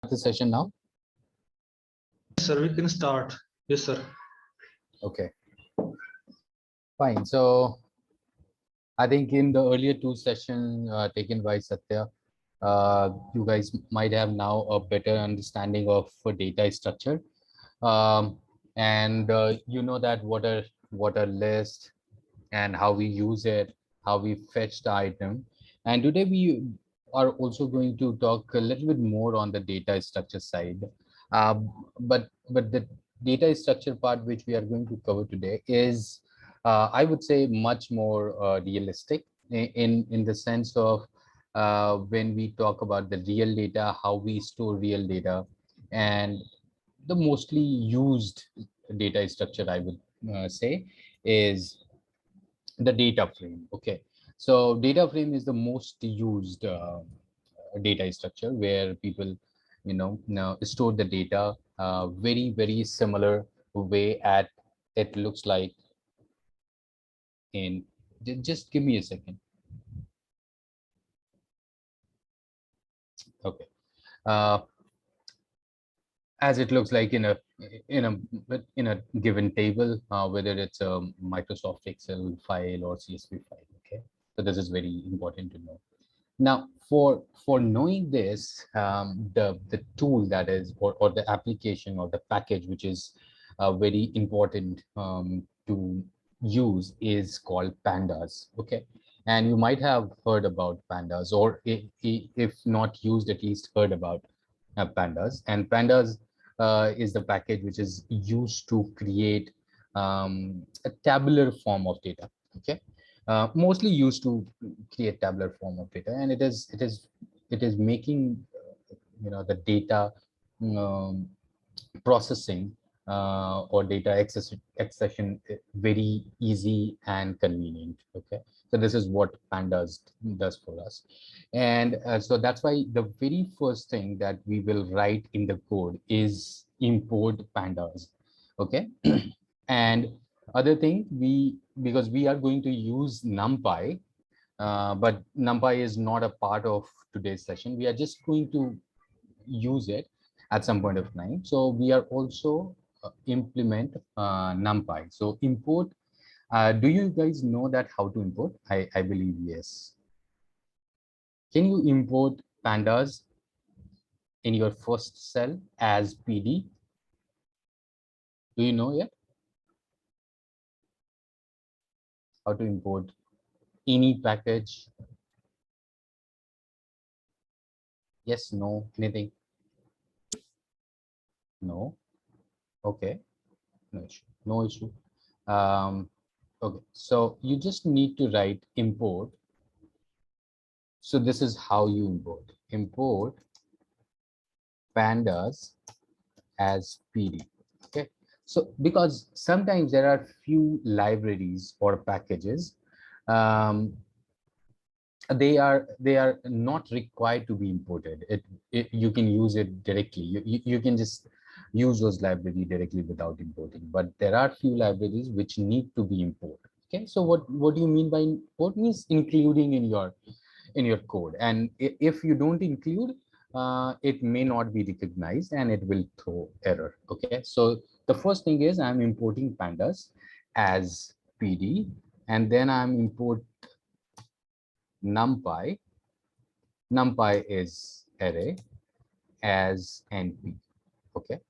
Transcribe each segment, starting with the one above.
The session now? Sir, we can start. Yes, sir. Okay, fine. So I think in the earlier two sessions taken by Satya, you guys might have now a better understanding of data structure. Um, and you know that what a list and how we use it, how we fetch the item. And today we are also going to talk a little bit more on the data structure side. But the data structure part which we are going to cover today is, I would say, much more realistic in the sense of when we talk about the real data, how we store real data, and the mostly used data structure, I would say, is the data frame. Okay, so data frame is the most used data structure where people now store the data very similar way at it looks like in just give me a second. Okay, uh, as it looks like in a in a given table, whether it's a Microsoft Excel file or CSV file. Okay, so this is very important to know. Now, for knowing this, the tool that is, or the application or the package which is very important to use is called Pandas. Okay, and you might have heard about Pandas, or if not used, at least heard about Pandas. And Pandas is the package which is used to create a tabular form of data. Okay, mostly used to create tabular form of data, and it is making the data um, processing or data accession very easy and convenient. Okay, so this is what Pandas does for us. And so that's why the very first thing that we will write in the code is import Pandas. Okay, and other thing, because we are going to use NumPy, but NumPy is not a part of today's session. We are just going to use it at some point of time. So we are also implement NumPy. So import. Do you guys know that how to import? I believe yes. Can you import Pandas in your first cell as PD? Do you know yet how to import any package? Yes, no, anything? No. Okay, no issue. No issue. Okay, so you just need to write import. So this is how you import. Import Pandas as PD. Okay, so because sometimes there are few libraries or packages, um, they are not required to be imported. You can use it directly. You can just use those library directly without importing, but there are few libraries which need to be imported. Okay, so what do you mean by import? Means including in your code, and if you don't include, it may not be recognized and it will throw error. Okay, so the first thing is I'm importing Pandas as PD, and then I'm import NumPy. NumPy is array as NP. Okay,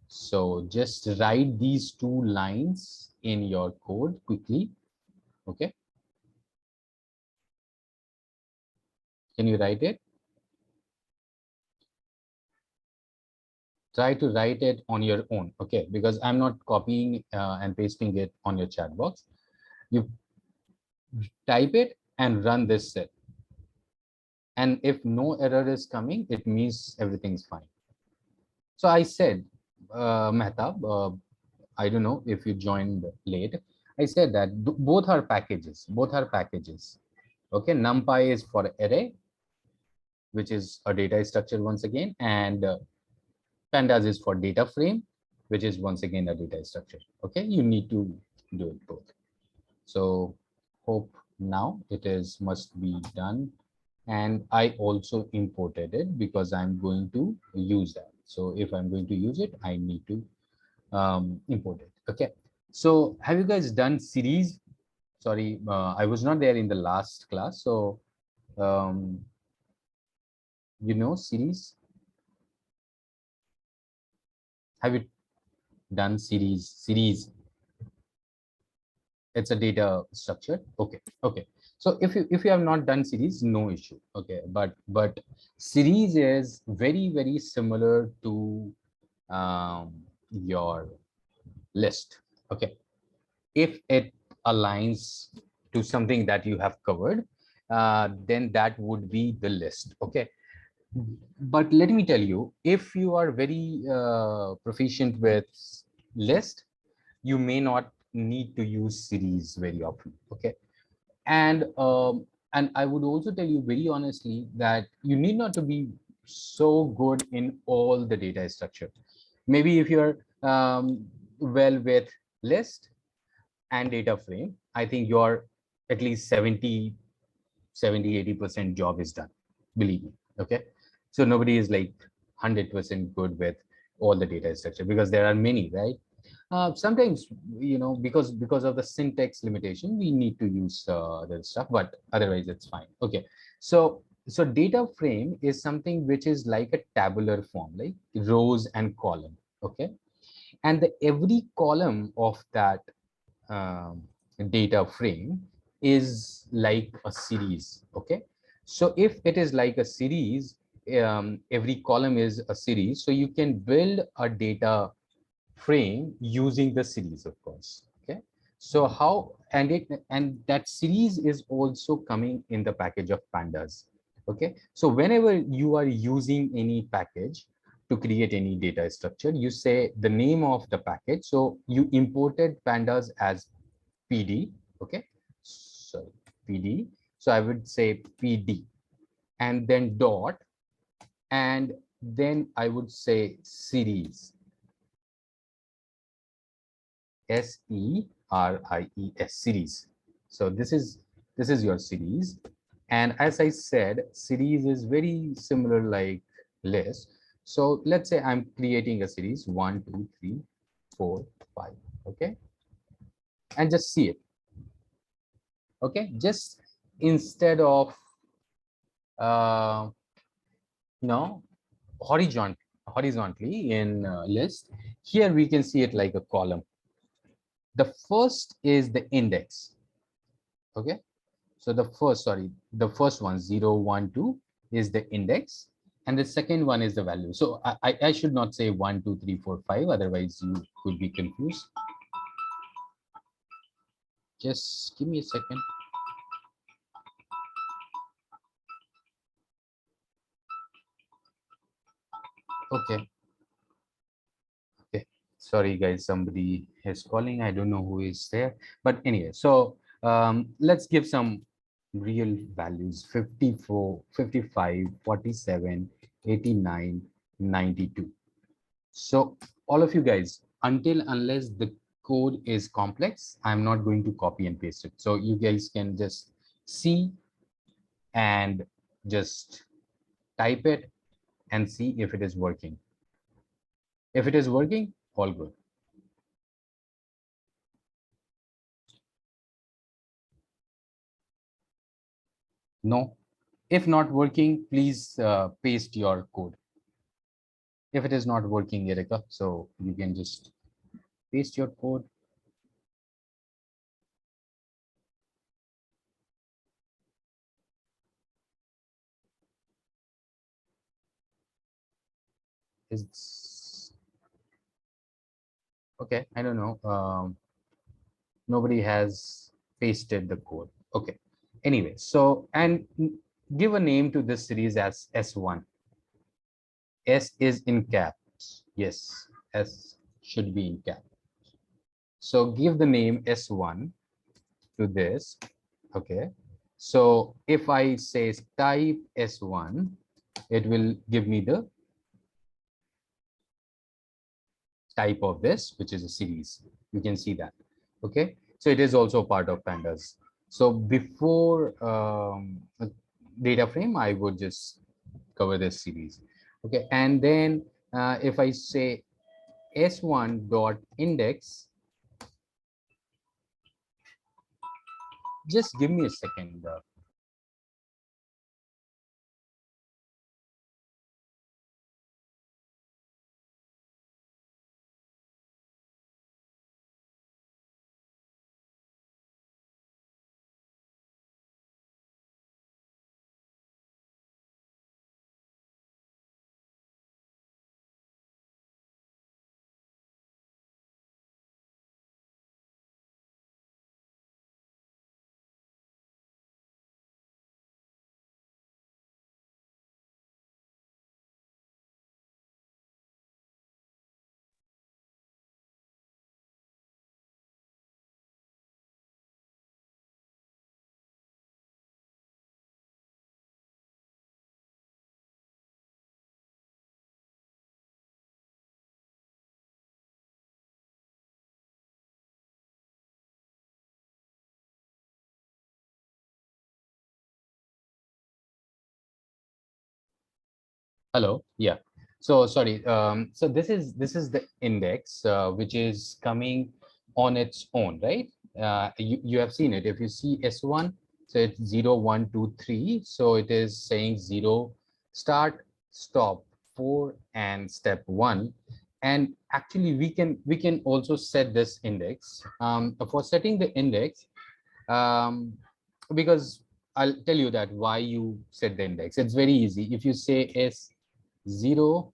so just write these two lines in your code quickly. Okay, can you write it? Try to write it on your own. Okay, because I'm not copying and pasting it on your chat box. You type it and run this set. And if no error is coming, it means everything's fine. So I said, Mehtab, I don't know if you joined late. I said that both are packages. Both are packages. Okay, NumPy is for array, which is a data structure once again, and Pandas is for data frame, which is once again a data structure. Okay, you need to do it both. So hope now it is must be done. and I also imported it because I'm going to use that. So if I'm going to use it, I need to import it. Okay. So have you guys done series? Sorry, I was not there in the last class. So, um, series. Have you done series? Series. It's a data structure. Okay. Okay. So if you have not done series, no issue. Okay. But series is very similar to your list. Okay. If it aligns to something that you have covered, then that would be the list. Okay. But let me tell you, if you are very proficient with list, you may not need to use series very often. Okay. And I would also tell you very honestly that you need not to be so good in all the data structure. Maybe if you're well with list and data frame, I think your at least 70-80% job is done, believe me. Okay. So nobody is like 100% good with all the data structure because there are many, right? Sometimes, because of the syntax limitation, we need to use other stuff, but otherwise it's fine. Okay. So data frame is something which is like a tabular form, like rows and column. Okay. And every column of that um, data frame is like a series. Okay. So if it is like a series, every column is a series. So you can build a data frame using the series, of course. Okay. So how, and that series is also coming in the package of pandas. Okay. So whenever you are using any package to create any data structure, you say the name of the package. So you imported pandas as PD. Okay. So PD. So I would say PD and then dot, and then I would say series. SERIES, series. So this is your series. And as I said, series is very similar like list. So let's say I'm creating a series 1, 2, 3, 4, 5. Okay. And just see it. Okay. Just instead of uh no horizontally in list, here we can see it like a column. The first is the index. Okay. So the first one, 0, 1, 2 is the index, and the second one is the value. So I should not say 1, 2, 3, 4, 5, otherwise you could be confused. Just give me a second. Okay. Okay. Sorry guys, somebody is calling. I don't know who is there, but anyway, so let's give some real values: 54, 55, 47, 89, 92. So all of you guys, unless the code is complex, I'm not going to copy and paste it. So you guys can just see and just type it and see if it is working. If it is working, all good. No. If not working, please paste your code. If it is not working, Erika, so you can just paste your code. It's okay. I don't know. Nobody has pasted the code. Okay. Anyway, so and give a name to this series as S1. S is in caps. Yes, S should be in cap. So give the name S1 to this. Okay. So if I say type S1, it will give me the type of this, which is a series. You can see that. Okay. So it is also part of pandas. So before data frame, I would just cover this series. Okay, and then if I say s1 dot index, just give me a second. Hello. Yeah. So sorry. So this is the index which is coming on its own, right? You have seen it. If you see S1, so it's 0, 1, 2, 3. So it is saying 0, start, stop, 4, and step 1. And actually, we can also set this index. For setting the index, um, because I'll tell you that why you set the index. It's very easy. If you say S0,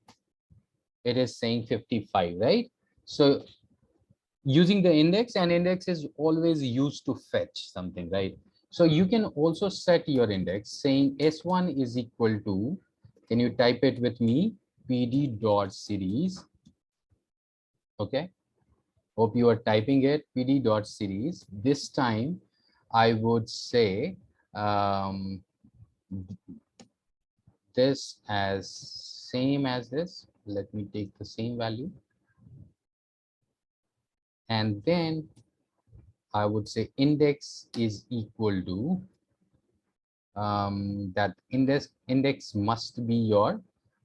it is saying 55, right? So using the index, and index is always used to fetch something, right? So you can also set your index saying S1 is equal to, can you type it with me? PD dot series. Okay. Hope you are typing it, PD dot series. This time I would say this as same as this. Let me take the same value. And then I would say index is equal to that index must be your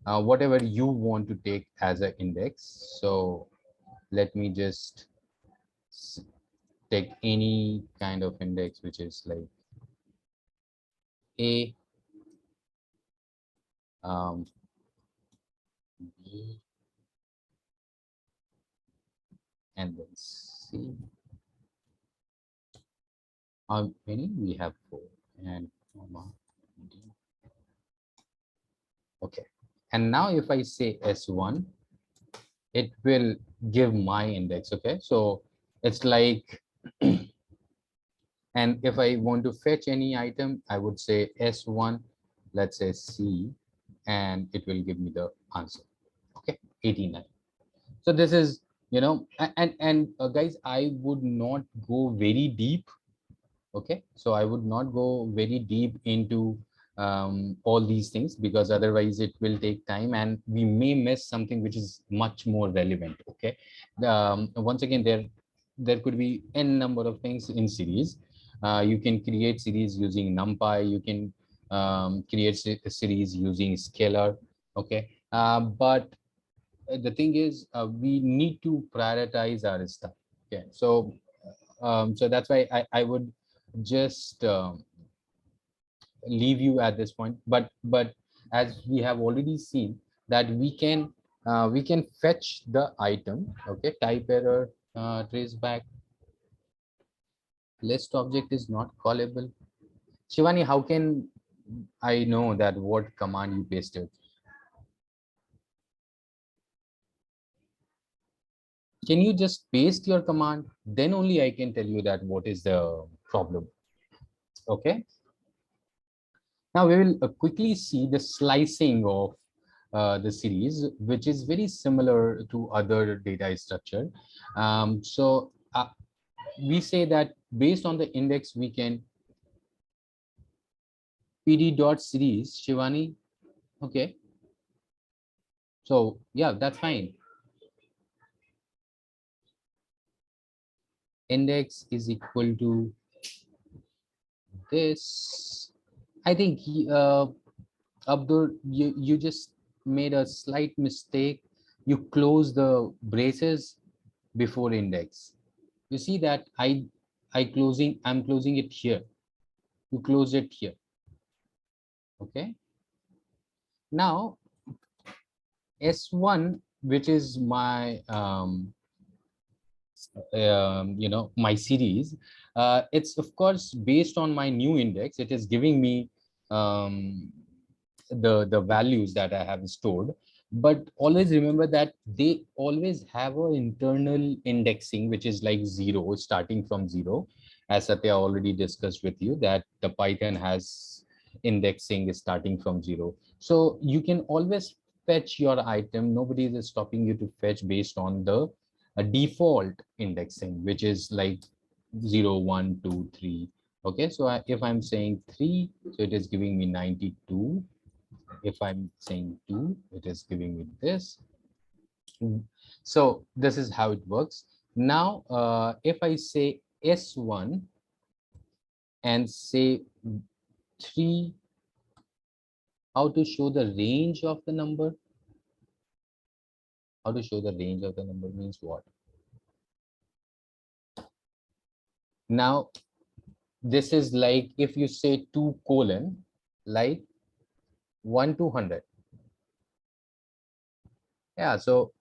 whatever you want to take as an index. So let me just take any kind of index which is like A, B, and then C. How many? We have 4 and comma D. Okay. And now if I say S1, it will give my index. Okay. So it's like, and if I want to fetch any item, I would say S1, let's say C, and it will give me the answer. Okay. 89. So this is, and guys, I would not go very deep. Okay, so I would not go very deep into all these things, because otherwise it will take time and we may miss something which is much more relevant. Okay, once again, there could be n number of things in series. You can create series using NumPy. You can create a series using scalar. Okay, but the thing is, we need to prioritize our stuff. Okay, so that's why I would just leave you at this point. But as we have already seen that we can fetch the item. Okay, type error, trace back, list object is not callable. Shivani, how can I know that what command you pasted? Can you just paste your command? Then only I can tell you that what is the problem. Okay. Now we will quickly see the slicing of the series, which is very similar to other data structure. So we say that based on the index, we can PD dot series, Shivani. Okay. So yeah, that's fine. Index is equal to this, I think Abdur, you just made a slight mistake. You close the braces before index. You see that I'm closing it here. You close it here. Okay. Now S1, which is my my series, it's of course based on my new index. It is giving me um, the values that I have stored, but always remember that they always have an internal indexing which is like zero, starting from zero. As Satya already discussed with you, that the Python has indexing is starting from zero, so you can always fetch your item. Nobody is stopping you to fetch based on the default indexing, which is like 0, 1, 2, 3. Okay, so if I'm saying 3, so it is giving me 92. If I'm saying 2, it is giving me this. So this is how it works. Now, if I say S1 and say 3, how to show the range of the number? How to show the range of the number means what? Now, this is like if you say 2 colon, like 1 to 100. Yeah, so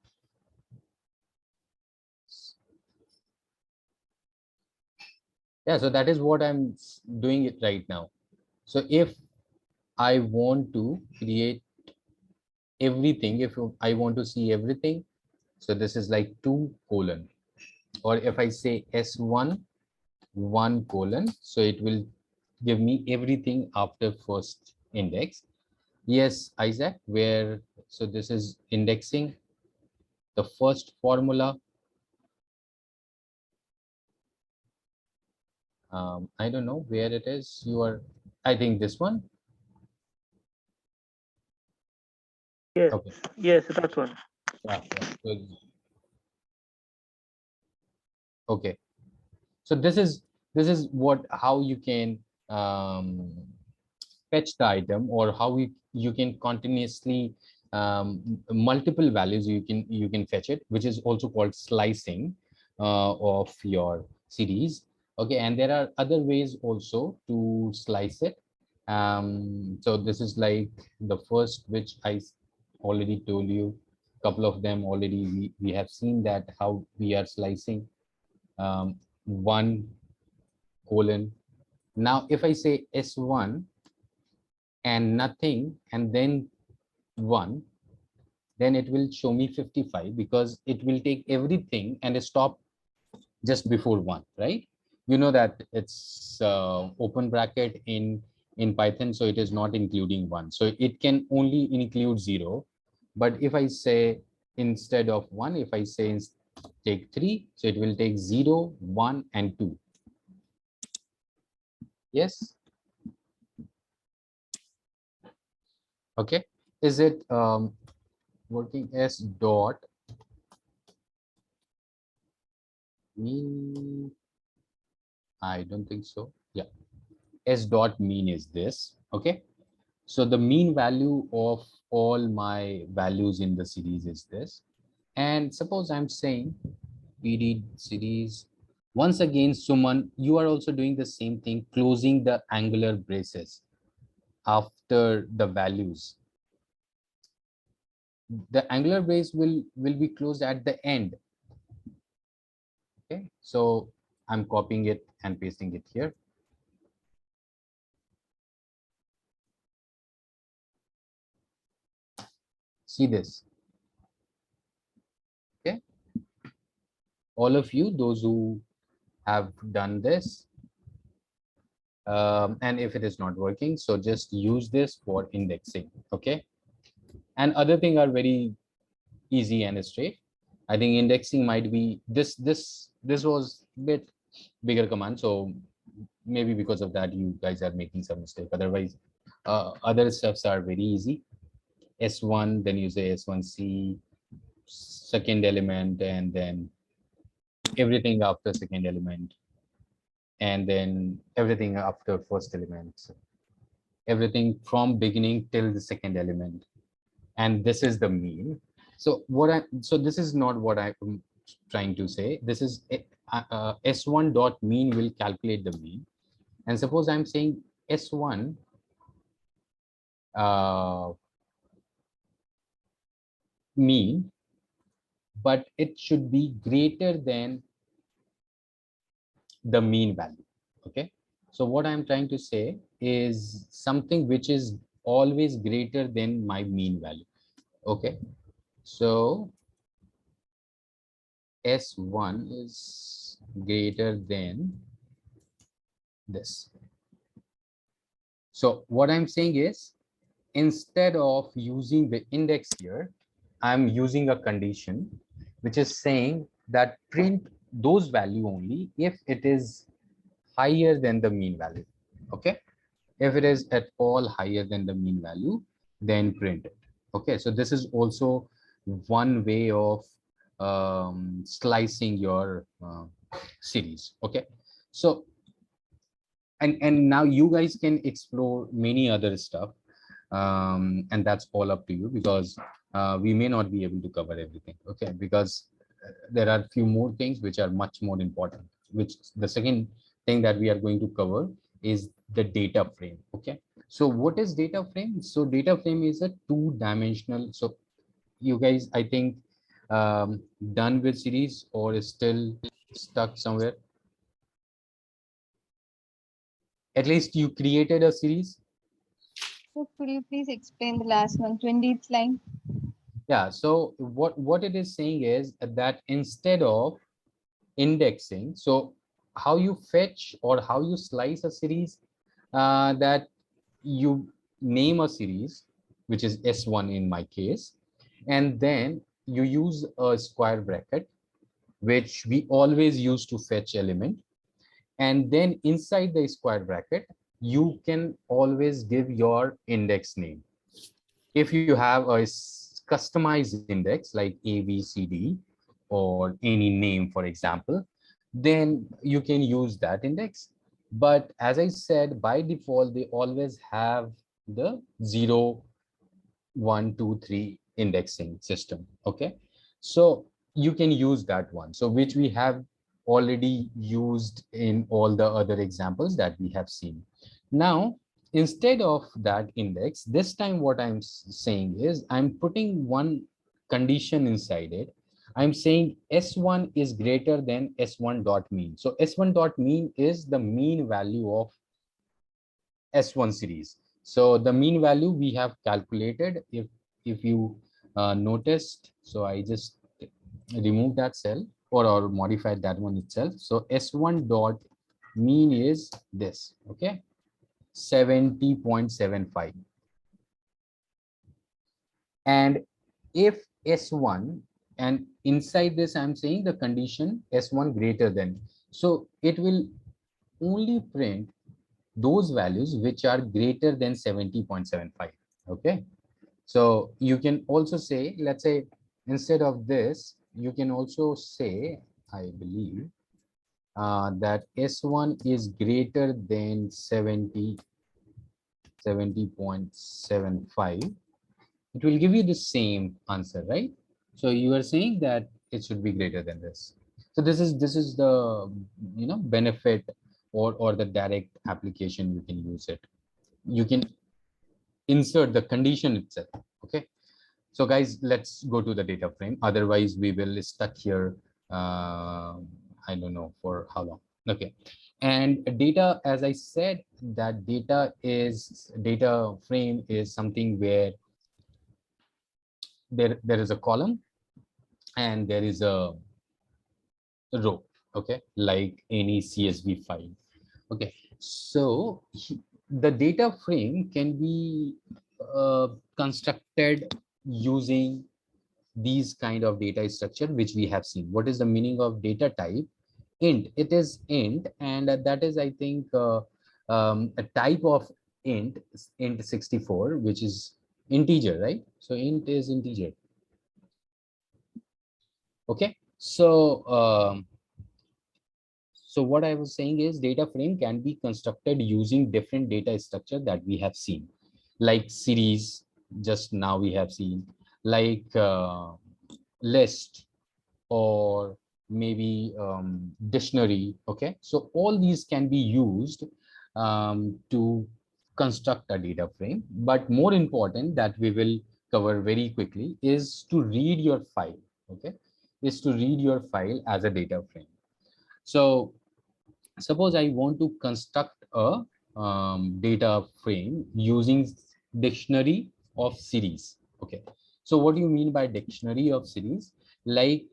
that is what I'm doing it right now. So if I want to create everything, if I want to see everything, so this is like 2 colon, or if I say S1 1 colon, so it will give me everything after first index. Yes, Isaac, where, so this is indexing the first formula. I don't know where it is. You are, I think this one. Yes, Okay. yes, that's one. Yeah. Okay. So this is what, how you can um, fetch the item, or how you can continuously multiple values you can fetch it, which is also called slicing of your series. Okay, and there are other ways also to slice it. So this is like the first, which already told you. Couple of them already we have seen that how we are slicing 1 colon. Now if I say S1 and nothing and then 1, then it will show me 55, because it will take everything and stop just before 1, right? You know that it's open bracket in Python, so it is not including 1, so it can only include 0. But if I say instead of 1, if I say take 3, so it will take 0, 1 and 2. Yes. Okay, is it working? S dot mean, I don't think so. Yeah, S dot mean is this. Okay, so the mean value of all my values in the series is this. And suppose I'm saying PD series. Once again, Suman, you are also doing the same thing, closing the angular braces after the values. The angular brace will be closed at the end. Okay, so I'm copying it and pasting it here. See this. Okay, all of you, those who have done this, and if it is not working, so just use this for indexing. Okay, and other thing are very easy and straight. I think indexing might be this was a bit bigger command, so maybe because of that you guys are making some mistake. Otherwise, other stuffs are very easy. S1, then you say S1C, second element, and then everything after second element, and then everything after first element. everything from beginning till the second element, and this is the mean. So so this is not what I'm trying to say. This is S1 dot mean will calculate the mean, and suppose I'm saying S1 mean, but it should be greater than the mean value. Okay, so what I'm trying to say is something which is always greater than my mean value. Okay, so S1 is greater than this. So what I'm saying is, instead of using the index here, I'm using a condition which is saying that print those value only if it is higher than the mean value. Okay, if it is at all higher than the mean value, then print it. Okay, so this is also one way of slicing your series. Okay, so and now you guys can explore many other stuff, and that's all up to you, because we may not be able to cover everything. Okay, because there are few more things which are much more important, which the second thing that we are going to cover is the data frame. Okay, so what is data frame? So data frame is a two-dimensional. So you guys, I think, done with series or is still stuck somewhere? At least you created a series. So could you please explain the last one, 20th line? Yeah, so what it is saying is that instead of indexing, so how you fetch or how you slice a series, that you name a series, which is S1 in my case, and then you use a square bracket, which we always use to fetch element, and then inside the square bracket you can always give your index name. If you have a customized index like A, B, C, D, or any name, for example, then you can use that index. But as I said, by default, they always have the 0, 1, 2, 3 indexing system. Okay, so you can use that one. So which we have already used in all the other examples that we have seen. Now, instead of that index, this time what I'm saying is I'm putting one condition inside it. I'm saying S1 is greater than S1 dot mean. So S1 dot mean is the mean value of S1 series. So the mean value we have calculated, if you noticed, so I just removed that cell, or modified that one itself. So S1 dot mean is this. Okay, 70.75. And if S1, and inside this I'm saying the condition S1 greater than, so it will only print those values which are greater than 70.75. Okay, so you can also say, let's say, instead of this, you can also say, I believe, that S1 is greater than 70.75. It will give you the same answer, right? So you are saying that it should be greater than this. So this is the benefit, or the direct application you can use it. You can insert the condition itself. Okay, so guys, let's go to the data frame, otherwise we will stuck here, I don't know for how long. Okay, and data, as I said, that data frame is something where there is a column and there is a row. Okay, like any CSV file. Okay, so the data frame can be constructed using these kind of data structure which we have seen. What is the meaning of data type? Int. It is int, and that is, I think, a type of int 64, which is integer, right? So int is integer. Okay, so So what I was saying is data frame can be constructed using different data structure that we have seen, like series, just now we have seen, like list, or maybe dictionary. Okay, so all these can be used to construct a data frame. But more important that we will cover very quickly is to read your file. Okay, is to read your file as a data frame. So suppose I want to construct a data frame using dictionary of series. Okay, so what do you mean by dictionary of series? Like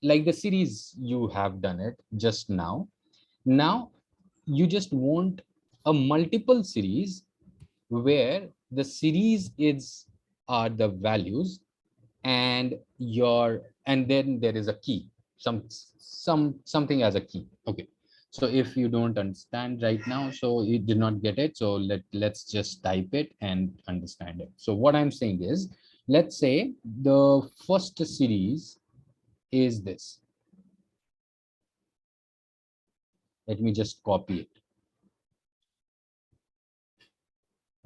the series, you have done it just now. Now you just want a multiple series where the series is are the values, and then there is a key, something as a key. Okay, so if you don't understand right now, so you did not get it, so let's just type it and understand it. So what I'm saying is, let's say the first series is this. Let me just copy it.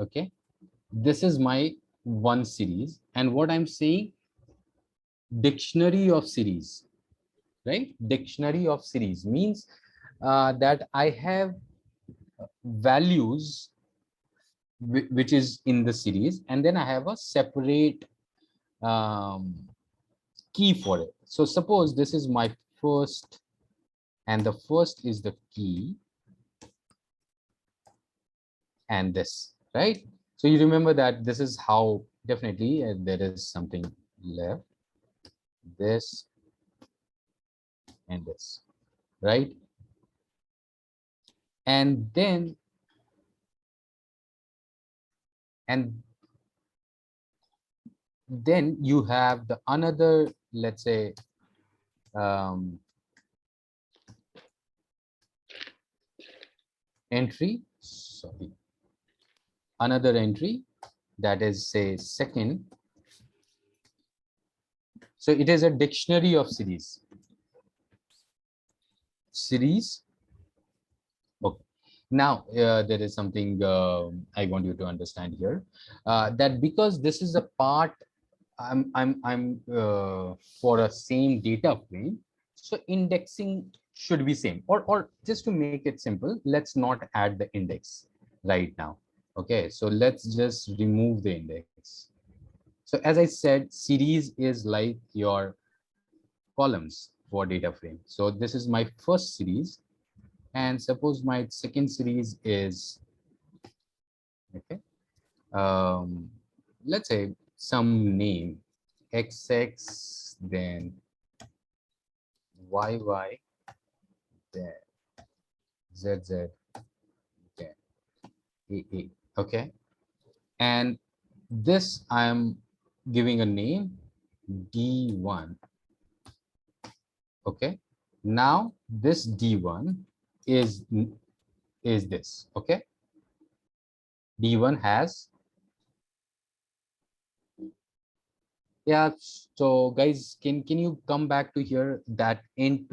Okay, this is my one series, and what I'm saying, dictionary of series, right? Dictionary of series means that I have values which is in the series, and then I have a separate um, key for it. So suppose this is my first, and the first is the key, and this, right? So you remember that this is how, definitely there is something left, this and this, right? And then you have the another, let's say entry, sorry, another entry, that is say second. So it is a dictionary of series. Okay. Now there is something I want you to understand here, that because this is a part, I'm for a same data frame, so indexing should be same, or just to make it simple, let's not add the index right now. Okay, so let's just remove the index. So as I said, series is like your columns for data frame. So this is my first series, and suppose my second series is, okay, let's say some name XX, then YY, then ZZ, then AA. Okay, and this I'm giving a name D1. Okay, now this D1 is this. Okay, D1 has, yeah. So guys, can you come back to here that in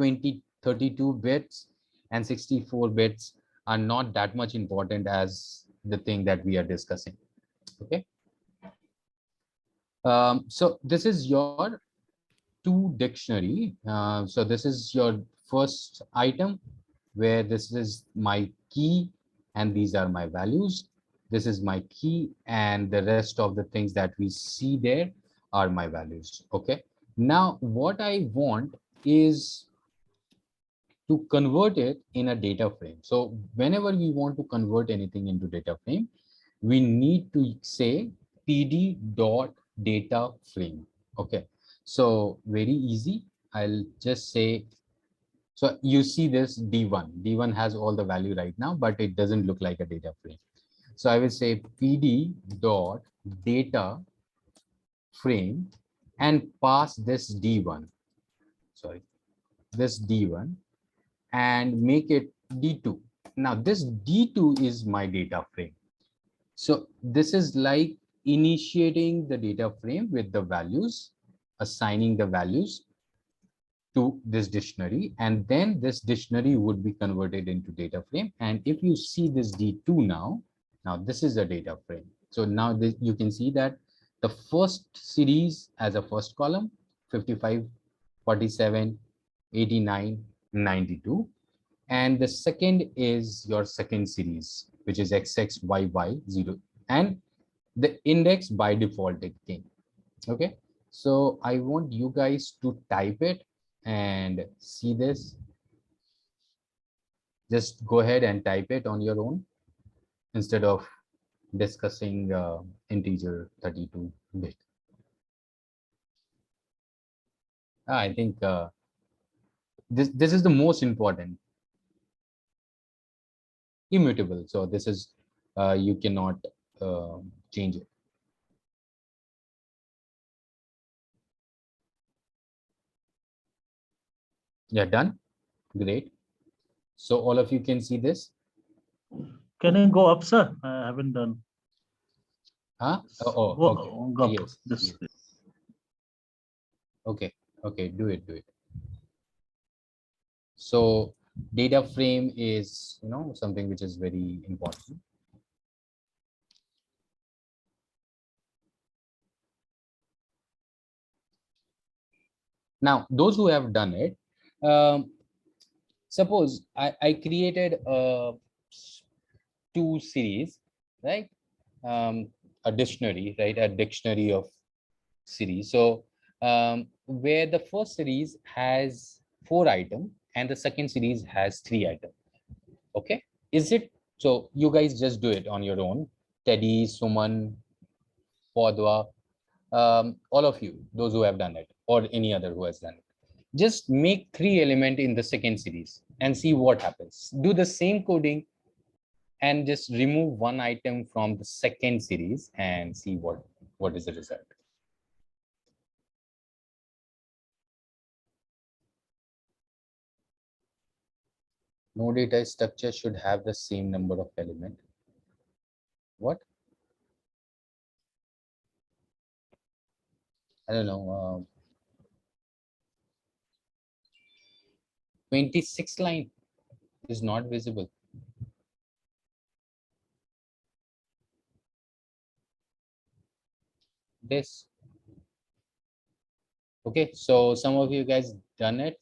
32 bits and 64 bits are not that much important as the thing that we are discussing. Okay, so this is your two dictionary. So this is your first item, where this is my key and these are my values. This is my key, and the rest of the things that we see there are my values. Okay, now what I want is to convert it in a data frame. So whenever we want to convert anything into data frame, we need to say pd dot data frame. Okay, so very easy. I'll just say, so you see this D1 has all the value right now, but it doesn't look like a data frame. So I will say pd dot data frame and pass this D1, sorry, this D1, and make it D2. Now this D2 is my data frame. So this is like initiating the data frame with the values, assigning the values to this dictionary, and then this dictionary would be converted into data frame. And if you see this D2 now this is a data frame. So now this, you can see that the first series as a first column, 55, 47, 89, 92. And the second is your second series, which is XXYY0. And the index by default it came. Okay, so I want you guys to type it and see this. Just go ahead and type it on your own instead of discussing integer 32-bit. I think this is the most important, immutable. So this is you cannot change it. Yeah, done. Great. So all of you can see this. Can I go up, sir? I haven't done. Huh? Oh, Go, okay. go up. Yes, This. yes. Okay, okay, do it. So data frame is, something which is very important. Now, those who have done it, suppose I created two series, right? A dictionary, right? A dictionary of series. So where the first series has 4 items and the second series has 3 items. Okay, is it so? You guys just do it on your own. Teddy, Suman, Podwa, all of you, those who have done it, or any other who has done it. Just make 3 elements in the second series and see what happens. Do the same coding and just remove 1 item from the second series and see what is the result. No data structure should have the same number of elements. What? I don't know. 26 line is not visible. This. Okay, so some of you guys done it.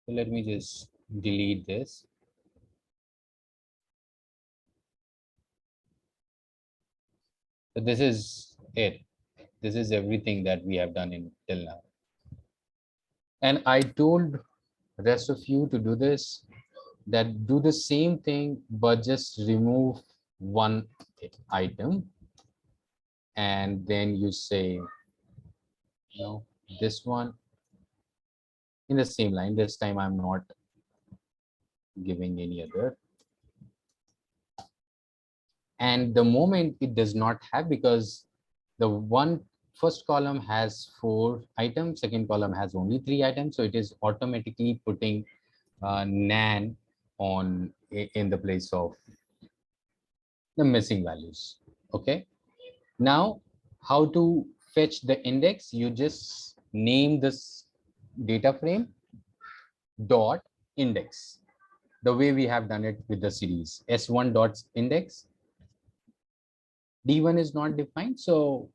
So let me just delete this. So this is it. This is everything that we have done till now. And I told rest of you to do this, that do the same thing, but just remove 1 item. And then you say, this one in the same line. This time I'm not giving any other. And the moment it does not have, because the first column has 4 items, second column has only 3 items, so it is automatically putting nan on in the place of the missing values. Okay, now how to fetch the index? You just name this data frame dot index, the way we have done it with the series. S1 dot index. D1 is not defined, so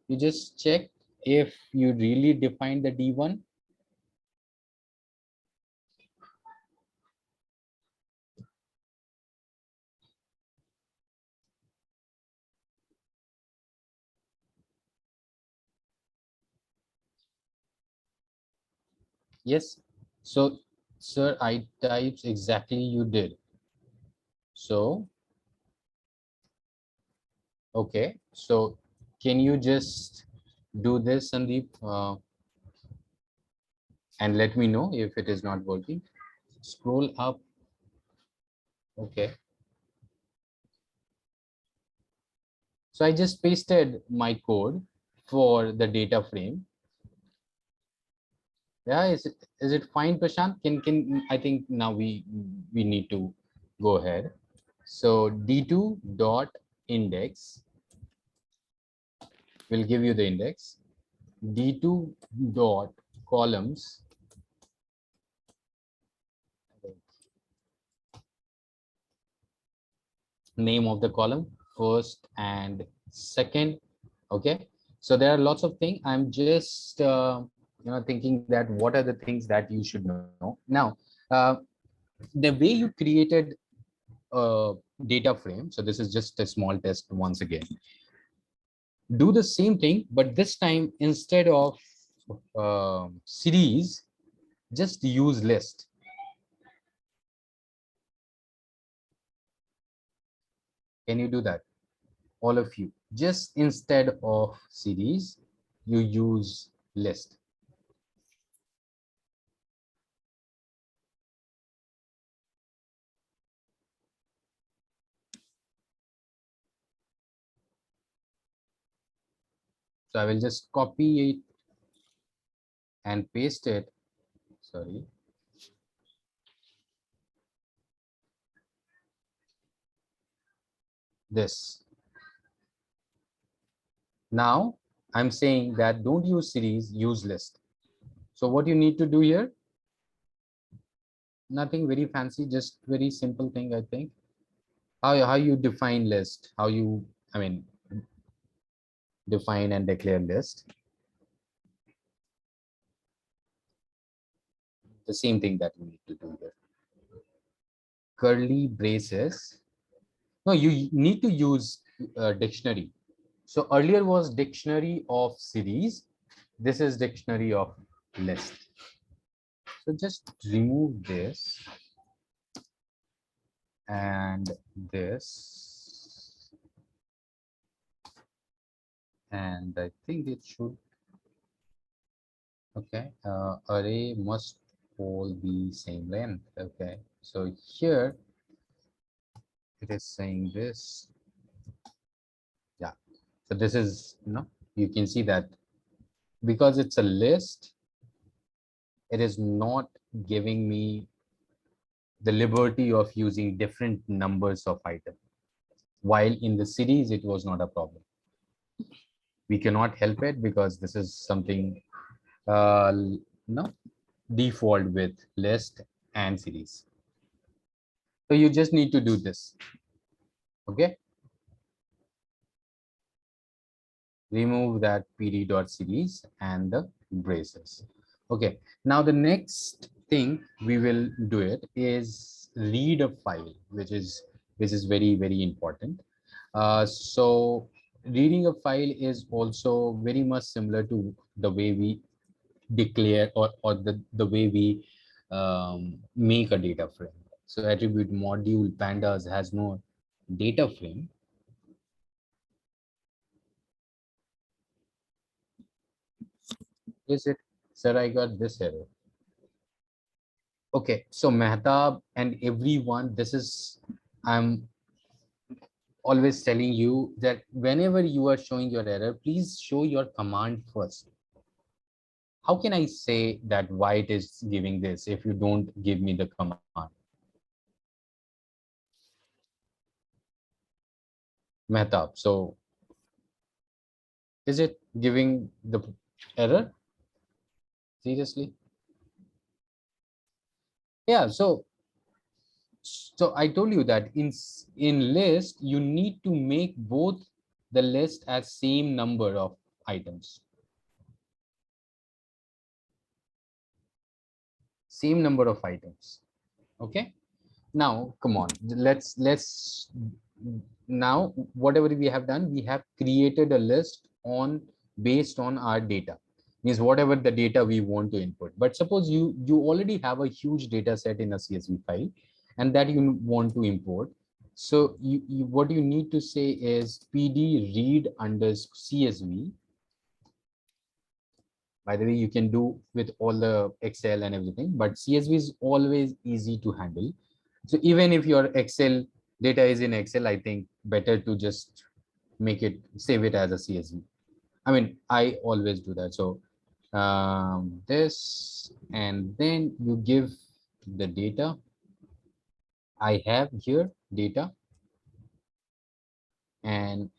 you just check if you really define the D1. Yes, so sir, I types exactly you did. So okay, so can you just do this, Sandeep, and let me know if it is not working? Scroll up. Okay, so I just pasted my code for the data frame. Yeah, is it fine, Prashant? Can I think now we need to go ahead. So D2 dot index will give you the index. D2 dot columns. Name of the column, first and second. Okay, so there are lots of things. I'm just thinking that what are the things that you should know now. The way you created a data frame, so this is just a small test once again. Do the same thing, but this time instead of series, just use list. Can you do that? All of you, just instead of series, you use list. So I will just copy it and paste it. Sorry. This. Now I'm saying that don't use series, use list. So what you need to do here, nothing very fancy, just very simple thing, I think. How you define list, how you, define and declare list. The same thing that you need to do here. Curly braces. No, you need to use dictionary. So earlier was dictionary of series. This is dictionary of list. So just remove this and this. And I think it should. Okay, array must all be same length. Okay, so here it is saying this. Yeah, so this is, you can see that because it's a list, it is not giving me the liberty of using different numbers of items. While in the series, it was not a problem. We cannot help it because this is something no default with list and series. So you just need to do this. Okay. Remove that pd.series and the braces. Okay. Now the next thing we will do it is read a file, which is very, very important. So reading a file is also very much similar to the way we declare or the way we make a data frame. So attribute module pandas has no data frame. Is it, sir? I got this error. Okay, so Mehtab and everyone, this is, I'm always telling you that whenever you are showing your error, please show your command first. How can I say that why it is giving this if you don't give me the command? Mehtab, so is it giving the error? Seriously? Yeah, so I told you that in list, you need to make both the list as same number of items. Same number of items. Okay. Now, come on, let's now whatever we have done, we have created a list based on our data, means whatever the data we want to input. But suppose you already have a huge data set in a CSV file and that you want to import. So what you need to say is pd read under CSV. By the way, you can do with all the Excel and everything, but CSV is always easy to handle. So even if your Excel data is in Excel, I think better to just save it as a CSV. I always do that. So this, and then you give the data. I have here data, and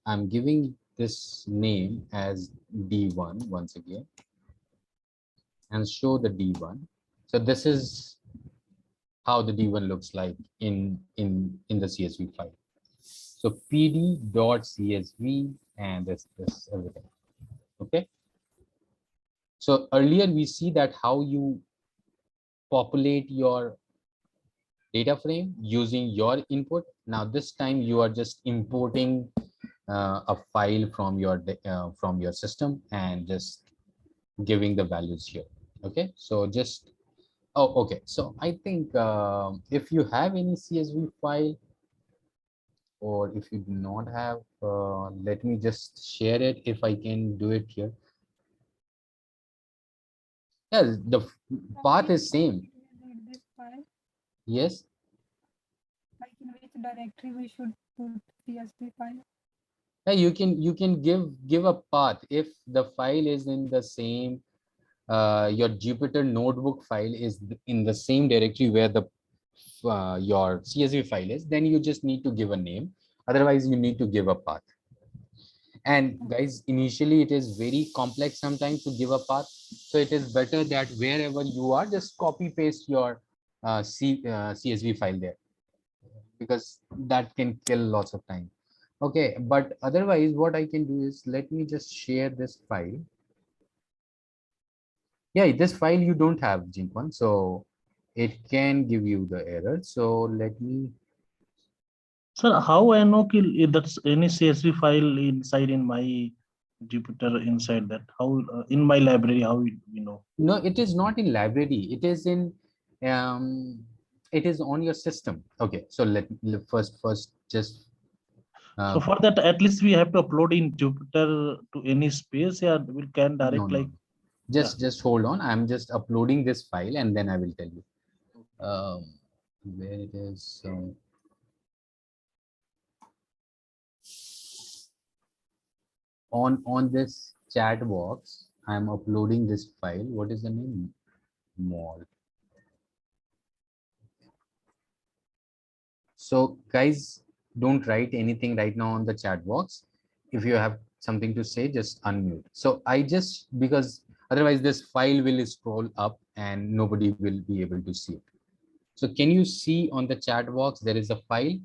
I'm giving this name as D1 once again and show the D1. So this is how the D1 looks like in the CSV file. So pd.csv and this everything. Okay. So earlier we see that how you populate your data frame using your input. Now this time you are just importing a file from your system and just giving the values here. Okay, so just okay. So I think if you have any CSV file, or if you do not have, let me just share it if I can do it here. Yeah, the path is same. Read this file, Yes. like in which directory we should put CSV file. Yeah, you can give a path if the file is in the same your Jupyter notebook file is in the same directory where the your CSV file is, then you just need to give a name. Otherwise, you need to give a path. And guys, initially it is very complex sometimes to give a path. So it is better that wherever you are, just copy paste your CSV file there, because that can kill lots of time. Okay, but otherwise what I can do is, let me just share this file. Yeah, this file you don't have, Jinkwan, so it can give you the error. So let me, Sir, how I know if that's any CSV file inside in my Jupyter inside that? How in my library? How we know? no, it is not in library. It is in, it is on your system. Okay, so first just So for that, at least we have to upload in Jupyter to any space. Yeah, we can direct no. like. Just hold on. I'm just uploading this file and then I will tell you where it is. On this chat box, I'm uploading this file. What is the name? Mall. So guys, don't write anything right now on the chat box. If you have something to say, just unmute. So I just, because otherwise this file will scroll up and nobody will be able to see it. So can you see on the chat box, there is a file,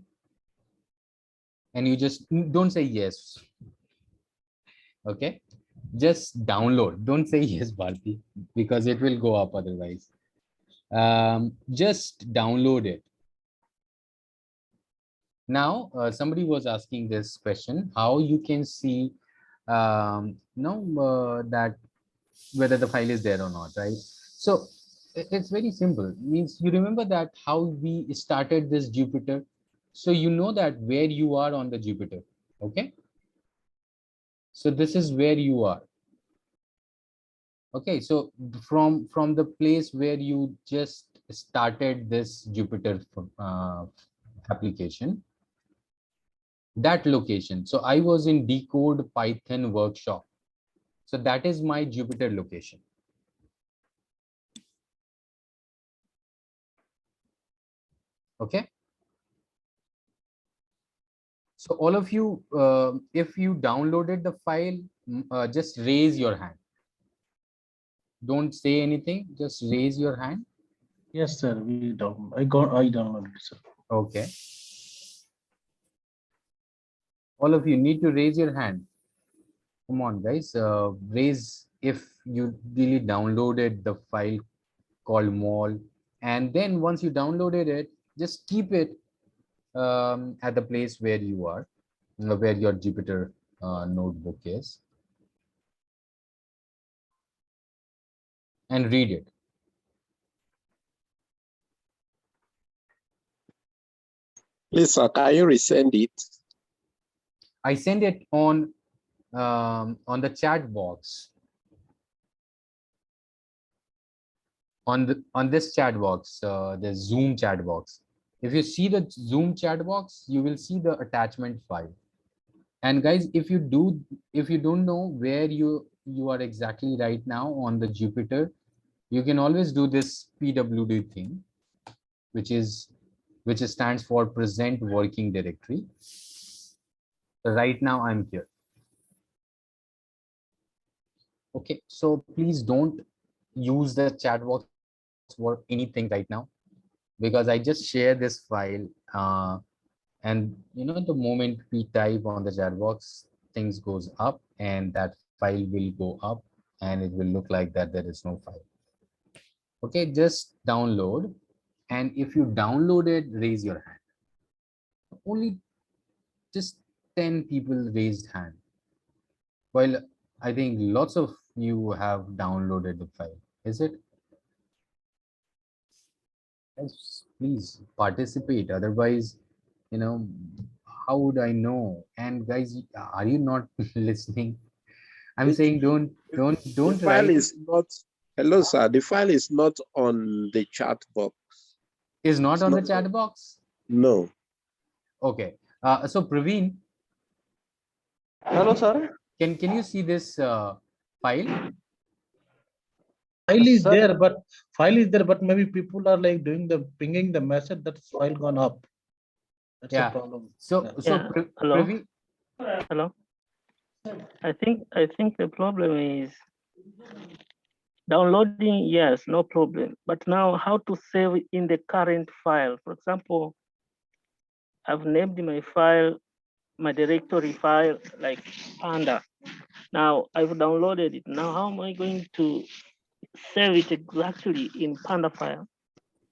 and you just don't say yes. Okay, just download. Don't say yes, Bharti, because it will go up otherwise. Just download it. Now, somebody was asking this question, how you can see that whether the file is there or not, right? So it's very simple. Means you remember that how we started this Jupyter. So you know that where you are on the Jupyter. Okay. So this is where you are. Okay, so from the place where you just started this Jupyter application, that location. So I was in Decode Python workshop. So that is my Jupyter location. Okay. So all of you, if you downloaded the file, just raise your hand. Don't say anything, just raise your hand. Yes, sir. We don't. I downloaded it, sir. Okay. All of you need to raise your hand. Come on, guys. Raise if you really downloaded the file called mall. And then once you downloaded it, just keep it at the place where you are, where your Jupyter notebook is, and read it. Please, sir, can you resend it? I send it on the chat box. On this chat box, the Zoom chat box. If you see the Zoom chat box, you will see the attachment file. And guys, if you don't know where you are exactly right now on the Jupyter, you can always do this PWD thing, which stands for present working directory. Right now I'm here. Okay, so please don't use the chat box for anything right now, because I just share this file, and the moment we type on the chat box, things goes up, and that file will go up, and it will look like that there is no file. Okay, just download, and if you download it, raise your hand. Only just 10 people raised hand, while I think lots of you have downloaded the file. Is it? Yes, please participate. Otherwise, how would I know? And guys, are you not listening? I'm It- saying don't The file write. is not, hello, sir. The file is not on the chat box. Is not It's on the not chat box. No. Okay. So Praveen, Hello, sir. can you see this file? File is Sir. there, but maybe people are like doing the pinging the message, that's file gone up. That's Yeah. a problem. So Yeah. so Yeah, hello. Praveen, Hello. I think the problem is downloading. Yes, no problem. But now, how to save in the current file? For example, I've named my file, my directory file, like Panda. Now I've downloaded it. Now, how am I going to save it exactly in Panda file?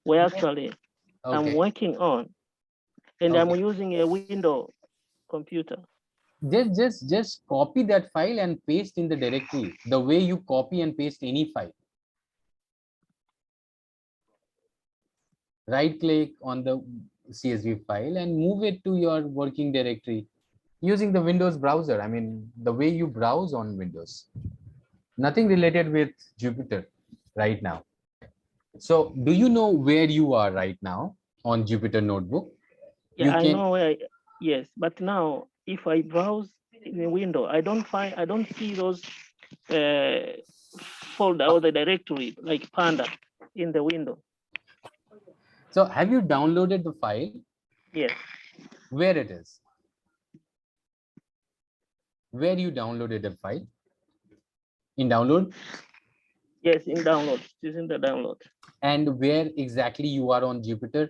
Where actually I'm okay. working on, and I'm Okay. using a Windows computer. Just copy that file and paste in the directory the way you copy and paste any file. Right click on the CSV file and move it to your working directory using the Windows browser. I mean, the way you browse on Windows. Nothing related with Jupyter right now. So do you know where you are right now on Jupyter Notebook? Yeah, You I can, know where. Yes, but now if I browse in the window, I don't see those folder or the directory like Panda in the window. so have you downloaded the file? Yes, Where it is? Where you downloaded the file? In download? yes, in download, it's in the download. And where exactly you are on Jupyter?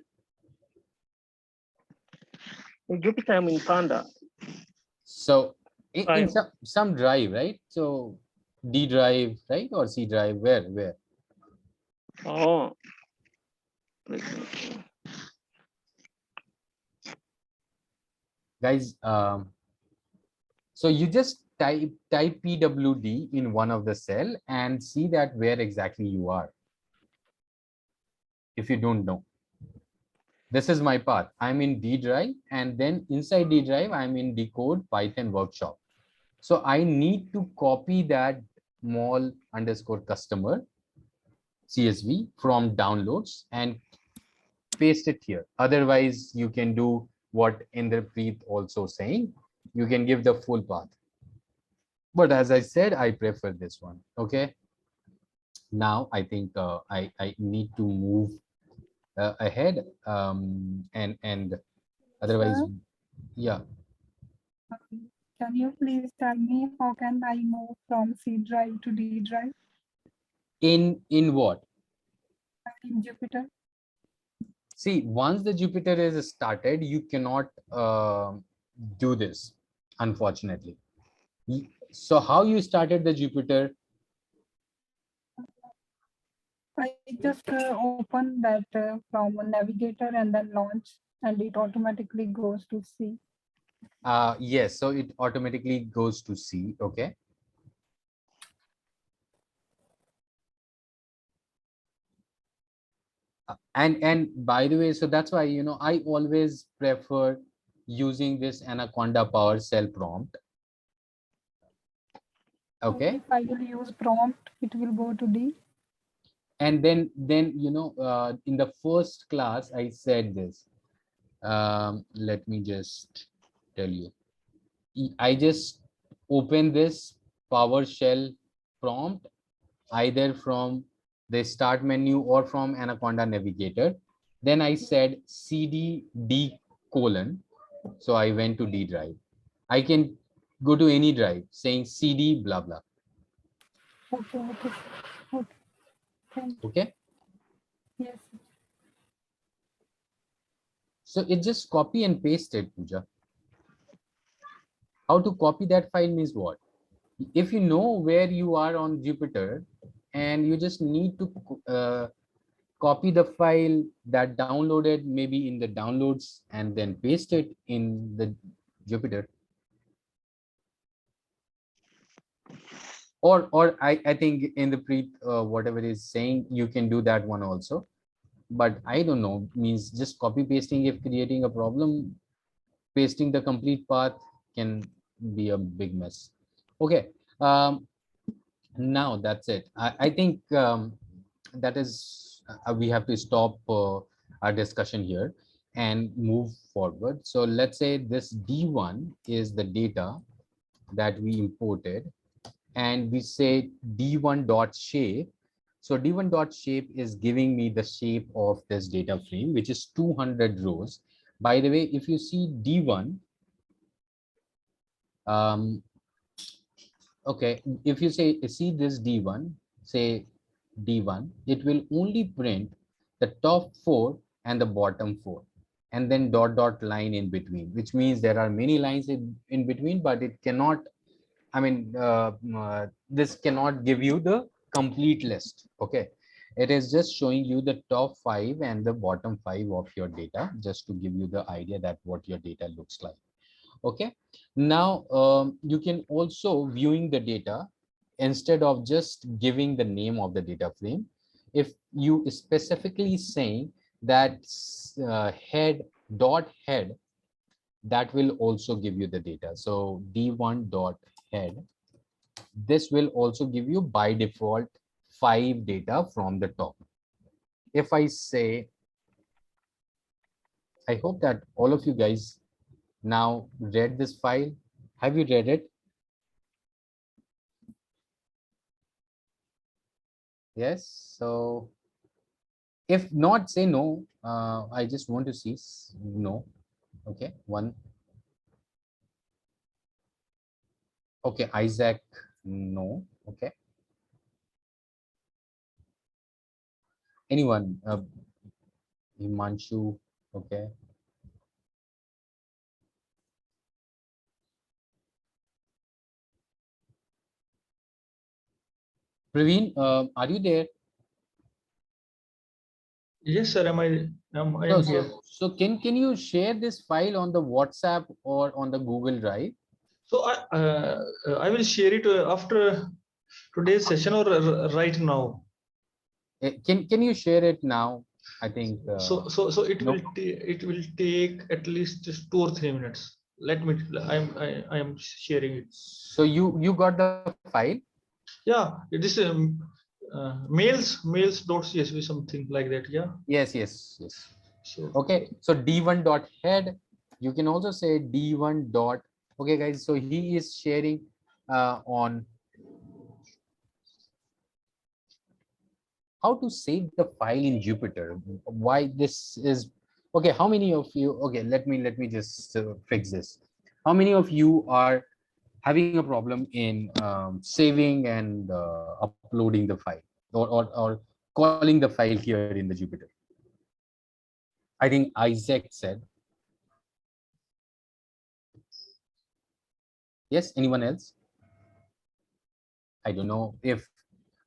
In Jupyter, I'm in Panda. So in File. some drive, right? So D drive, right? Or C drive, where? Oh, let me see. Guys, so you just type pwd in one of the cell and see that where exactly you are. If you don't know, this is my path. I'm in D drive, and then inside D drive, I'm in Decode Python workshop. So I need to copy that mall_customer CSV from downloads and paste it here. Otherwise, you can do what Inderpreet also saying. You can give the full path. But as I said, I prefer this one. Okay. Now I think I need to move ahead, and otherwise, Sir, yeah. can you please tell me how can I move from C drive to D drive In what? in Jupyter? See, once the Jupyter is started, you cannot do this, unfortunately. So how you started the Jupyter? I just open that from a navigator and then launch, and it automatically goes to C. Yes, so it automatically goes to C. Okay. And by the way, so that's why I always prefer using this Anaconda PowerShell prompt. Okay. If I will use prompt, it will go to D. And then in the first class I said this. Let me just tell you. I just open this PowerShell prompt either from the start menu or from Anaconda Navigator. Then I said cd d:. So I went to D drive. I can go to any drive saying cd blah blah. Okay, okay, okay. Thank you. Okay. Yes. So it just copy and paste it, Pooja. How to copy that file means what? If you know where you are on Jupyter and you just need to copy the file that downloaded maybe in the downloads and then paste it in the Jupyter. Or I think in the whatever is saying, you can do that one also. But I don't know, means just copy pasting if creating a problem, pasting the complete path can be a big mess. Okay. Now that's it. I think that is we have to stop our discussion here and move forward. So let's say this D1 is the data that we imported, and we say D1.shape. So D1.shape is giving me the shape of this data frame, which is 200 rows. By the way, if you see D1, okay, if you see this D1, say D1, it will only print the top 4 and the bottom 4, and then dot line in between, which means there are many lines in between, but it cannot, I mean, this cannot give you the complete list. Okay, it is just showing you the top 5 and the bottom 5 of your data, just to give you the idea that what your data looks like. Okay, now you can also viewing the data, instead of just giving the name of the data frame, if you specifically saying that head, that will also give you the data. So D1.head, this will also give you by default 5 data from the top. If I say, I hope that all of you guys now read this file. Have you read it? Yes. So if not, say no. I just want to see no. Okay, one. Okay, Isaac, no. Okay. Anyone? Himanshu, okay. Praveen, are you there? Yes, sir. I am No, here. so can you share this file on the WhatsApp or on the Google Drive? So I will share it after today's session or right now. Can you share it now? I think So it no. will take at least just 2 or 3 minutes. Let me. I am sharing it. So you got the file? Yeah, it is mails.csv, something like that. Yeah. Yes. So Okay, so D1.head, you can also say D1 dot. Okay, guys, so he is sharing on how to save the file in Jupyter. Why this is okay? How many of you? Okay, let me just fix this. How many of you are having a problem in saving and uploading the file, or calling the file here in the Jupyter? I think Isaac said yes. Anyone else? I don't know if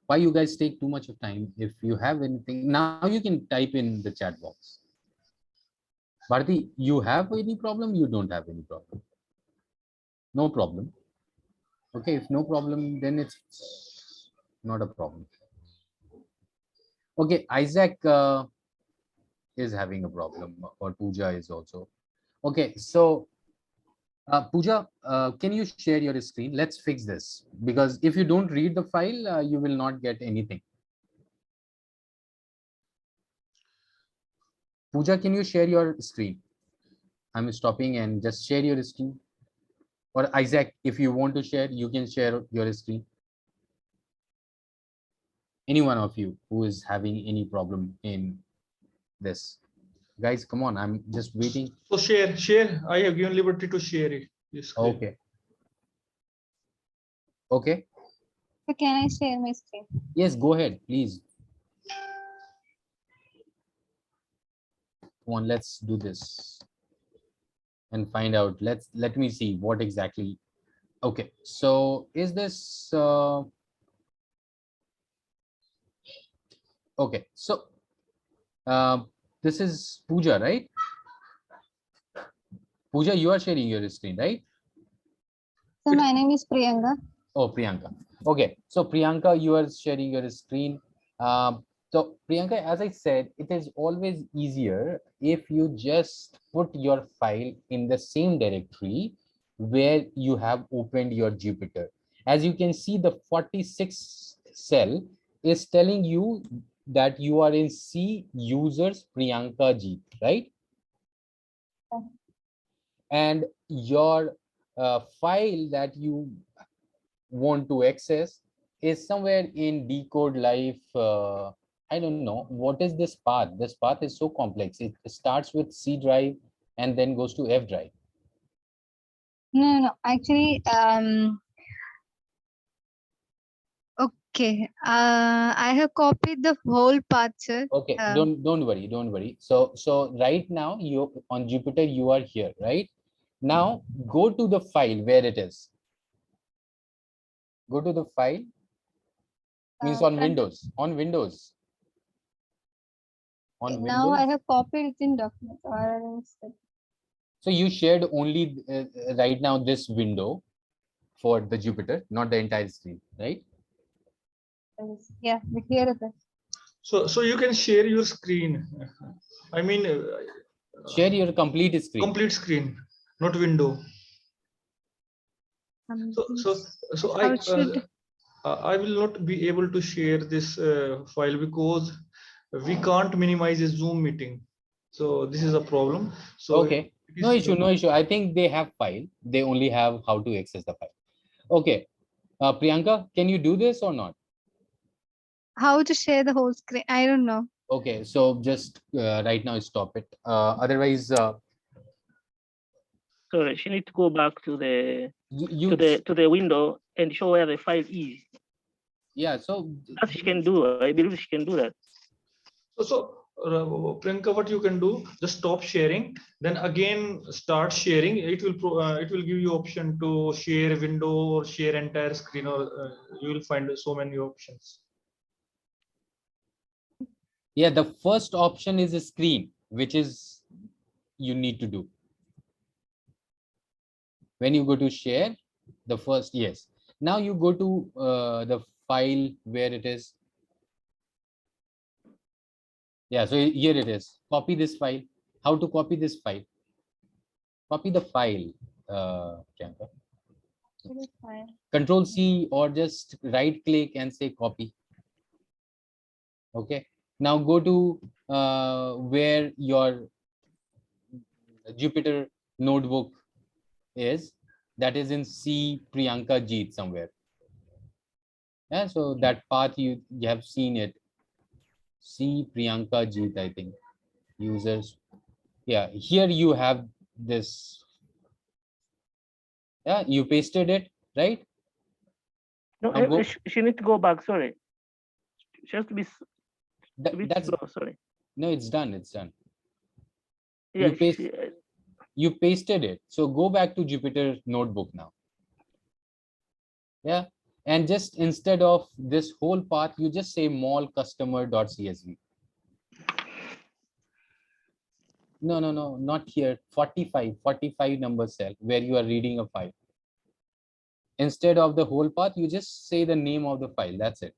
why you guys take too much of time. If you have anything now, you can type in the chat box. Bharati, you have any problem? You don't have any problem? No problem. Okay, if no problem, then it's not a problem. Okay, Isaac is having a problem, or Pooja is also. Okay, so Pooja, can you share your screen? Let's fix this, because if you don't read the file, you will not get anything. Pooja, can you share your screen? I'm stopping and just share your screen. Or Isaac, if you want to share, you can share your screen. Any one of you who is having any problem in this. Guys, come on, I'm just waiting. so share. I have given liberty to share it. Yes. Okay. Okay. So can I share my screen? Yes, go ahead, please. Come on, let's do this and find out. Let me see what exactly. Okay, so is this okay? So this is Pooja, right? Pooja, you are sharing your screen, right? So my name is Priyanka. Oh, Priyanka. Okay, so Priyanka, you are sharing your screen. So Priyanka, as I said, it is always easier if you just put your file in the same directory where you have opened your Jupyter. As you can see, the 46 cell is telling you that you are in C users Priyanka Jeet, right? And your file that you want to access is somewhere in decode life. I don't know what is this path. This path is so complex. It starts with C drive and then goes to F drive. No. Actually, okay. I have copied the whole path, sir. Okay, don't worry. So right now you on Jupyter, you are here, right? Now go to the file where it is. Go to the file, means on Windows. On Windows. On Now I Windows. have copied it in documents. Or else So you shared only right now this window for the Jupyter, not the entire screen, right? yeah, here it is. So you can share your screen. I mean, Share your complete screen. complete screen, not window. So How should I will not be able to share this file because we can't minimize a Zoom meeting. So this is a problem. So Okay, no issue. I think they have file. They only have how to access the file. Okay, Priyanka, can you do this or not? how to share the whole screen? I don't know. Okay, so just right now stop it. Otherwise, Sorry, she needs to go back to the you to the window and show where the file is. yeah. So That she can do. I believe she can do that. Priyanka, what you can do, just stop sharing, then again start sharing. It will give you option to share window or share entire screen, or you will find so many options. yeah, the first option is a screen, which is you need to do. When you go to share, the first, yes. Now you go to the file where it is. Yeah, so here it is. Copy this file. How to copy this file? Copy the file, Priyanka. It is fine. Control C or just right click and say copy. Okay. Now go to where your Jupyter notebook is. That is in C Priyanka Jeet somewhere. Yeah, so that path you have seen it. C Priyanka Jeet, I think. Users. Yeah, here you have this. Yeah, you pasted it, right? No, Now go. she needs to go back. Sorry, she has to be a bit That's slow. Sorry. no, it's done. It's done. Yeah, You paste. You pasted it. So go back to Jupyter notebook now. Yeah. And just instead of this whole path, you just say mall customer.csv. No, not here. 45 number cell where you are reading a file. Instead of the whole path, you just say the name of the file. That's it.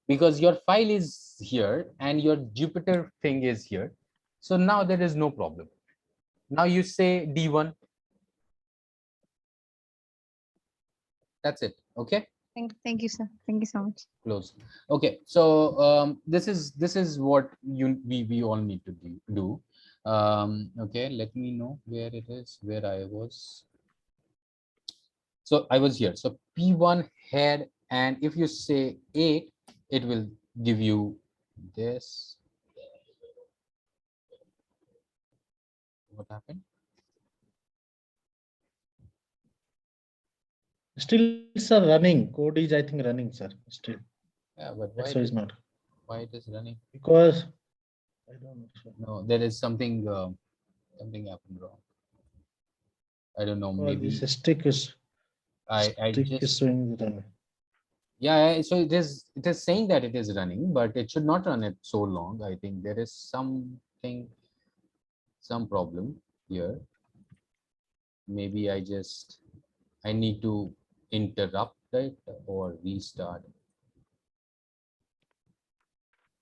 Because your file is here and your Jupyter thing is here. So now there is no problem. Now you say D1. That's it. Okay. Thank you, sir. Thank you so much. Close. Okay. So this is what we all need to do. Okay. Let me know where it is, where I was. So I was here. So P1 head, and if you say 8, it will give you this. What happened? Still, sir, running. Code is, I think, running, sir. Still. Yeah, but why That's why it's not. why it is running? Because I don't know, sir. No, there is something something happened wrong. I don't know. Or Maybe this stick is I stick is just showing the running. yeah. So it is saying that it is running, but it should not run it so long. I think there is something, some problem here. Maybe I need to interrupt it or restart.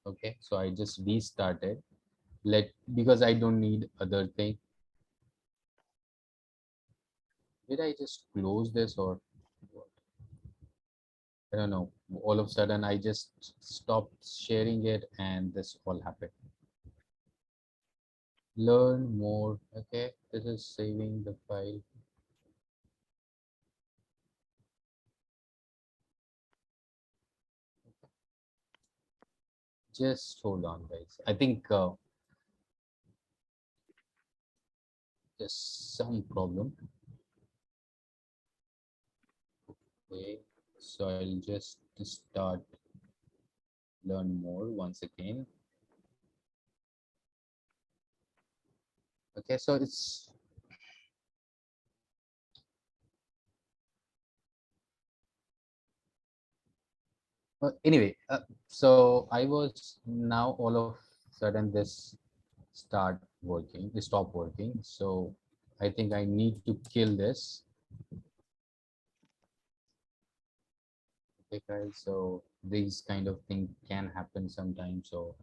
Okay, so I just restarted. Because I don't need other thing. Did I just close this or what? I don't know. All of a sudden, I just stopped sharing it, and this all happened. Learn more. Okay, this is saving the file. Just hold on, guys. I think there's some problem. Okay, so I'll just start learn more once again. Okay, so it's anyway. So I was now all of a sudden this stop working. So I think I need to kill this. Okay, guys. So these kind of things can happen sometimes. So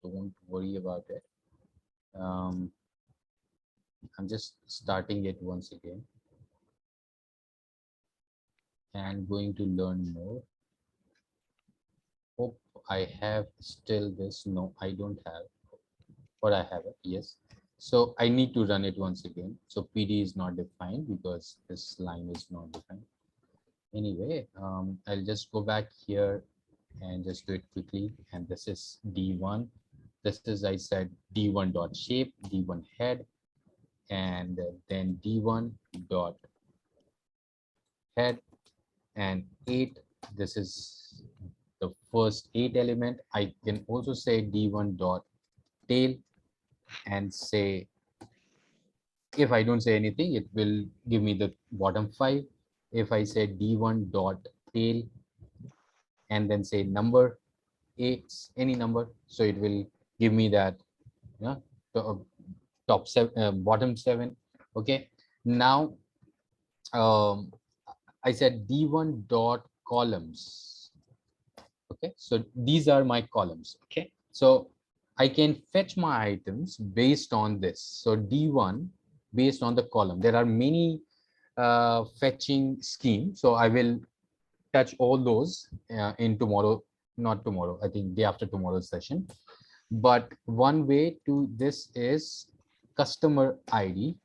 don't worry about it. I'm just starting it once again and going to learn more. Hope I have still this. No, I don't have, or I have it. Yes. So I need to run it once again. So PD is not defined because this line is not defined. Anyway, I'll just go back here and just do it quickly. And this is D1. This is, I said, D1 dot shape, D1 head, and then D1 dot head and 8. This is the first 8 element. I can also say D1 dot tail and say, if I don't say anything, it will give me the bottom 5. If I say D1 dot tail and then say number 8, any number, so it will give me that, yeah, the top 7, bottom 7. Okay, now I said D1 dot columns. Okay, so these are my columns. Okay, so I can fetch my items based on this. So D1 based on the column. There are many fetching schemes. So I will touch all those in tomorrow, not tomorrow, I think day after tomorrow's session. But one way to this is customer ID.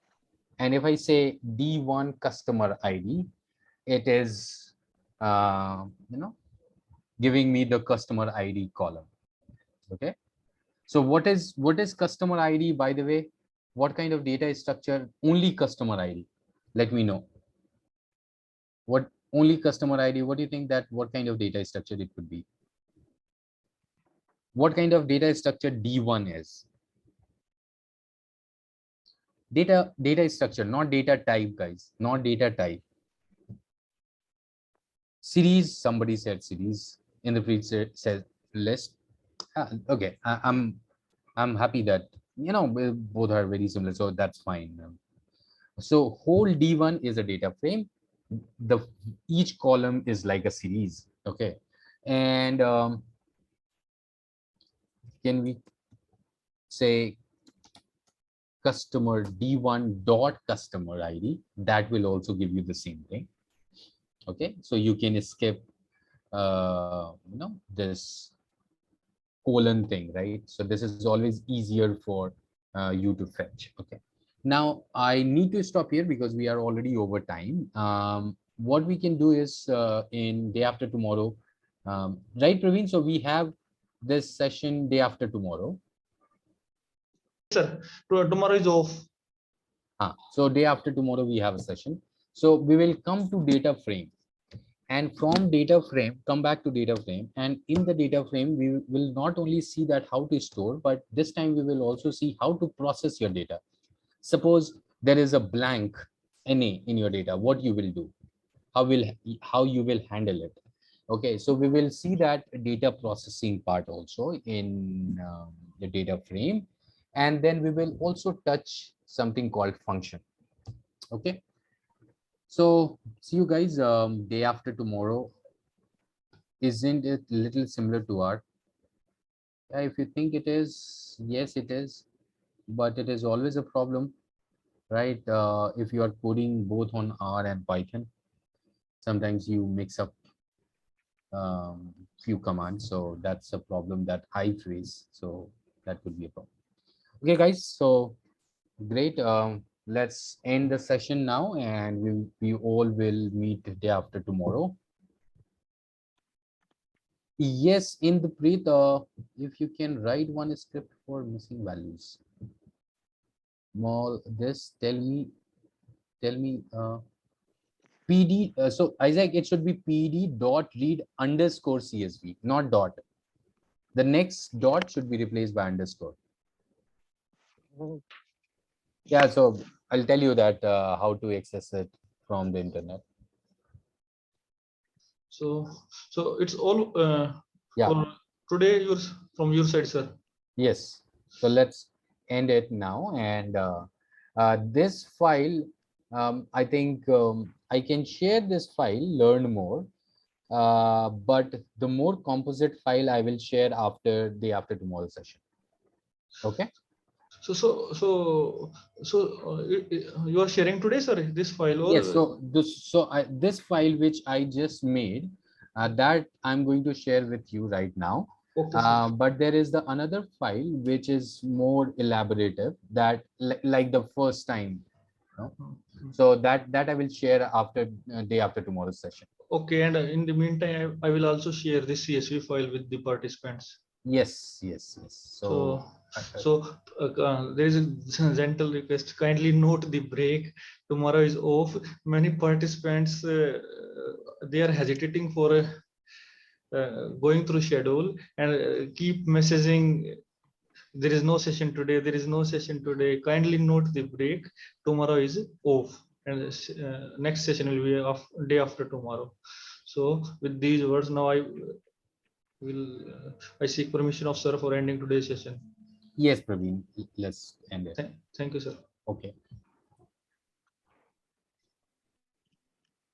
And if I say D1 customer ID, it is, giving me the customer ID column. Okay. So what is customer ID, by the way? What kind of data structure? Only customer ID. Let me know. What only customer ID? What do you think that what kind of data structure it could be? What kind of data structure D1 is? Data structure, not data type, guys. Not data type. Series. Somebody said series in the previous list. Okay, I'm happy that both are very similar, so that's fine. So whole D1 is a data frame. Each column is like a series. Okay, and can we say customer D1 dot customer ID? That will also give you the same thing. Okay, so you can skip this colon thing, right? So this is always easier for you to fetch. Okay, now I need to stop here because we are already over time. What we can do is in day after tomorrow, right, Praveen? So we have this session day after tomorrow. Sir, tomorrow is off. So day after tomorrow we have a session. So we will come to data frame, and from data frame, come back to data frame. And in the data frame, we will not only see that how to store, but this time we will also see how to process your data. Suppose there is a blank NA in your data, what you will do, how you will handle it. Okay, so we will see that data processing part also in the data frame, and then we will also touch something called function. Okay, so see you guys day after tomorrow. Isn't it little similar to R? Yeah, if you think it is, yes, it is, but it is always a problem, right? If you are coding both on R and Python, sometimes you mix up few commands, so that's a problem that I face. So that could be a problem. Okay, guys, so great. Let's end the session now, and we all will meet day after tomorrow. Yes, in the Preet, if you can write one script for missing values. More this, tell me PD. So Isaac, it should be PD dot read underscore CSV, not dot. The next dot should be replaced by underscore. Yeah, so I'll tell you that how to access it from the internet. So it's all Yeah. for today. From your side, sir. Yes. So let's end it now. And this file, I think I can share this file, learn more. But the more composite file I will share after tomorrow session. Okay. So you are sharing today, sir, this file? Or Yes. So this file which I just made, that I'm going to share with you right now. okay, sir. But there is the another file which is more elaborative, that like the first time. So that I will share after day after tomorrow's session. Okay, and in the meantime, I will also share this CSV file with the participants. Yes. So There is a gentle request. Kindly note the break. Tomorrow is off. Many participants they are hesitating for going through schedule and keep messaging. There is no session today. There is no session today. Kindly note the break. Tomorrow is off, and next session will be day after tomorrow. So with these words, now I seek permission of sir for ending today's session. yes, Praveen, let's end it. Thank you, sir. Okay.